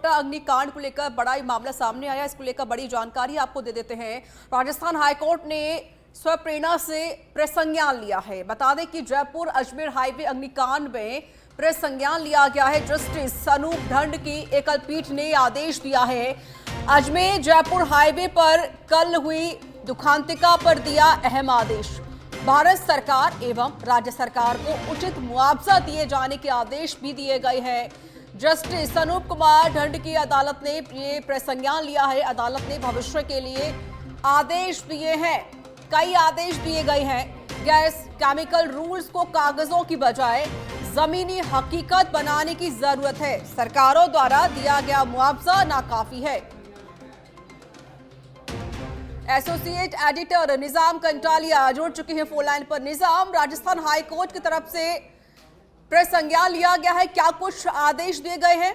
कोटा अग्निकांड को लेकर बड़ा ही मामला सामने आया। इसको लेकर बड़ी जानकारी आपको दे देते हैं। राजस्थान हाईकोर्ट ने स्वप्रेरणा से प्रेस संज्ञान लिया है। बता दें कि जयपुर अजमेर हाईवे अग्निकांड में प्रेस संज्ञान लिया गया है। जस्टिस अनूप ढंड की एकल पीठ ने आदेश दिया है। अजमेर जयपुर हाईवे पर कल हुई दुखांतिका पर दिया अहम आदेश। भारत सरकार एवं राज्य सरकार को उचित मुआवजा दिए जाने के आदेश भी दिए गए हैं। जस्टिस अनूप कुमार ढंड की अदालत ने ये प्रेस संज्ञान लिया है। अदालत ने भविष्य के लिए आदेश दिए हैं, कई आदेश दिए गए हैं। गैस केमिकल रूल्स को कागजों की बजाय जमीनी हकीकत बनाने की जरूरत है। सरकारों द्वारा दिया गया मुआवजा नाकाफी है। एसोसिएट एडिटर निजाम कंटालिया जुड़ चुके हैं फोन लाइन पर। निजाम, राजस्थान हाईकोर्ट की तरफ से प्रेस संज्ञान लिया गया है, क्या कुछ आदेश दिए गए हैं?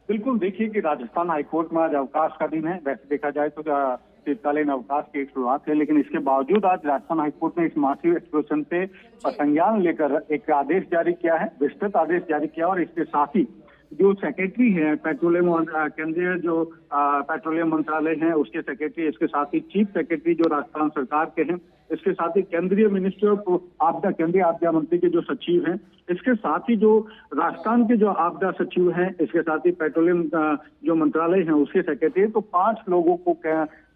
बिल्कुल, देखिए कि राजस्थान हाईकोर्ट में आज अवकाश का दिन है। वैसे देखा जाए तो शीतकालीन अवकाश की एक शुरुआत है, लेकिन इसके बावजूद आज राजस्थान हाईकोर्ट ने इस मासिव एक्सप्लोजन पे संज्ञान लेकर एक आदेश जारी किया है, विस्तृत आदेश जारी किया। और इसके साथ ही जो सेक्रेटरी है पेट्रोलियम, केंद्रीय जो पेट्रोलियम मंत्रालय है उसके सेक्रेटरी, इसके साथ ही चीफ सेक्रेटरी जो राजस्थान सरकार के हैं, इसके साथ ही केंद्रीय मिनिस्ट्री ऑफ आपदा, केंद्रीय आपदा मंत्री के जो सचिव हैं, इसके साथ ही जो राजस्थान के जो आपदा सचिव हैं, इसके साथ ही पेट्रोलियम जो मंत्रालय है उसके सेक्रेटरी, तो 5 लोगों को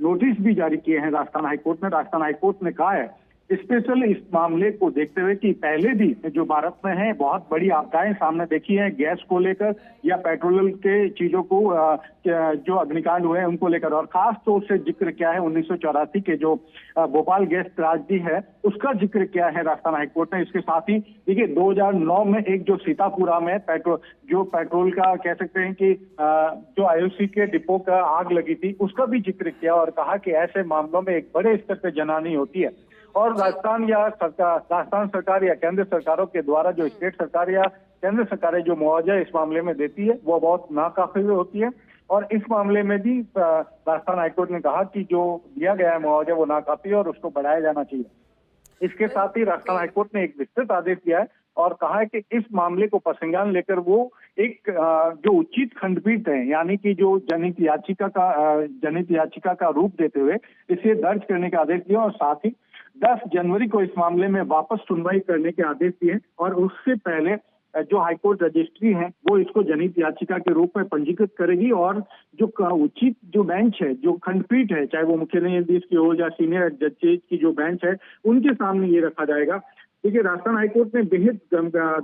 नोटिस भी जारी किए हैं राजस्थान हाईकोर्ट ने। राजस्थान हाईकोर्ट ने कहा है स्पेशल इस मामले को देखते हुए कि पहले भी जो भारत में है बहुत बड़ी आपदाएं सामने देखी है, गैस को लेकर या पेट्रोल के चीजों को जो अग्निकांड हुए हैं उनको लेकर, और खास तौर से जिक्र किया है 1984 के जो भोपाल गैस त्रासदी है उसका जिक्र किया है राजस्थान हाईकोर्ट ने। इसके साथ ही देखिए 2009 में एक जो सीतापुरा में पेट्रोल का कह सकते हैं कि जो आईओसी के डिपो का आग लगी थी उसका भी जिक्र किया और कहा कि ऐसे मामलों में एक बड़े स्तर पर जनहानि होती है और राजस्थान सरकार या केंद्र सरकारों के द्वारा जो स्टेट सरकार या केंद्र सरकारें जो मुआवजा इस मामले में देती है वो बहुत नाकाफी होती है। और इस मामले में भी राजस्थान हाईकोर्ट ने कहा कि जो दिया गया है मुआवजा वो नाकाफी है और उसको बढ़ाया जाना चाहिए। इसके साथ ही राजस्थान हाईकोर्ट ने एक विस्तृत आदेश दिया है और कहा है कि इस मामले को प्रसंज्ञान लेकर वो एक जो उचित खंडपीठ है, यानी कि जो जनहित याचिका का रूप देते हुए इसे दर्ज करने का आदेश दिया और साथ ही 10 जनवरी को इस मामले में वापस सुनवाई करने के आदेश दिए और उससे पहले जो हाईकोर्ट रजिस्ट्री है वो इसको जनहित याचिका के रूप में पंजीकृत करेगी और जो उचित जो बेंच है, जो खंडपीठ है, चाहे वो मुख्य न्यायाधीश की हो या सीनियर जजेस की जो बेंच है, उनके सामने ये रखा जाएगा। देखिए राजस्थान हाईकोर्ट ने बेहद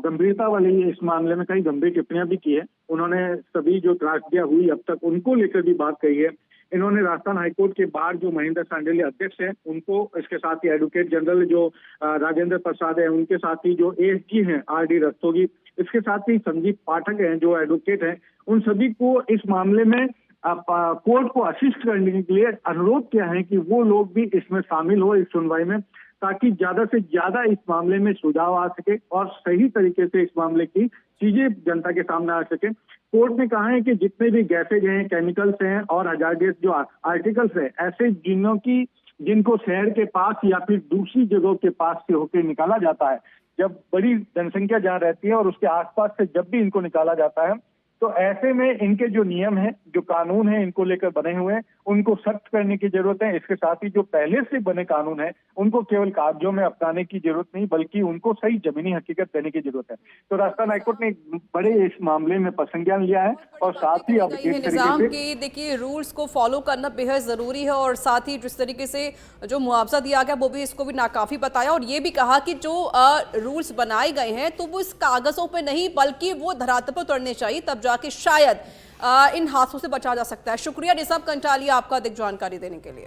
गंभीरता वाली इस मामले में कई गंभीर टिप्पणियां भी की है। उन्होंने सभी जो त्रासदियां हुई अब तक उनको लेकर भी बात कही है। इन्होंने राजस्थान हाईकोर्ट के बाहर जो महेंद्र सांडेलिया अध्यक्ष है उनको, इसके साथ ही एडवोकेट जनरल जो राजेंद्र प्रसाद है उनके साथ ही जो एएसजी हैं आरडी रस्तोगी, इसके साथ ही संदीप पाठक हैं जो एडवोकेट हैं, उन सभी को इस मामले में कोर्ट को असिस्ट करने के लिए अनुरोध किया है कि वो लोग भी इसमें शामिल हो इस सुनवाई में, ताकि ज्यादा से ज्यादा इस मामले में सुझाव आ सके और सही तरीके से इस मामले की चीजें जनता के सामने आ सके। कोर्ट ने कहा है कि जितने भी गैसेज हैं, केमिकल्स हैं और हजारडियस जो आर्टिकल्स है, ऐसे जिनको शहर के पास या फिर दूसरी जगहों के पास से होकर निकाला जाता है, जब बड़ी जनसंख्या जहाँ रहती है और उसके आसपास से जब भी इनको निकाला जाता है, तो ऐसे में इनके जो नियम हैं, जो कानून हैं इनको लेकर बने हुए हैं, उनको सख्त करने की जरूरत है। इसके साथ ही जो पहले से बने कानून हैं उनको केवल कागजों में अपनाने की जरूरत नहीं बल्कि उनको सही जमीनी हकीकत देने की जरूरत है। तो राजस्थान हाईकोर्ट ने बड़े इस मामले में संज्ञान लिया है और साथ ही अब निजाम की देखिए रूल्स को फॉलो करना बेहद जरूरी है और साथ ही जिस तरीके से जो मुआवजा दिया गया वो भी इसको भी नाकाफी बताया और ये भी कहा कि जो रूल्स बनाए गए हैं तो वो इस कागजों पे नहीं बल्कि वो धरातल पर उतरने चाहिए, तब जाके शायद इन हादसों से बचा जा सकता है। शुक्रिया निजाम कंटालिया आपका अधिक जानकारी देने के लिए।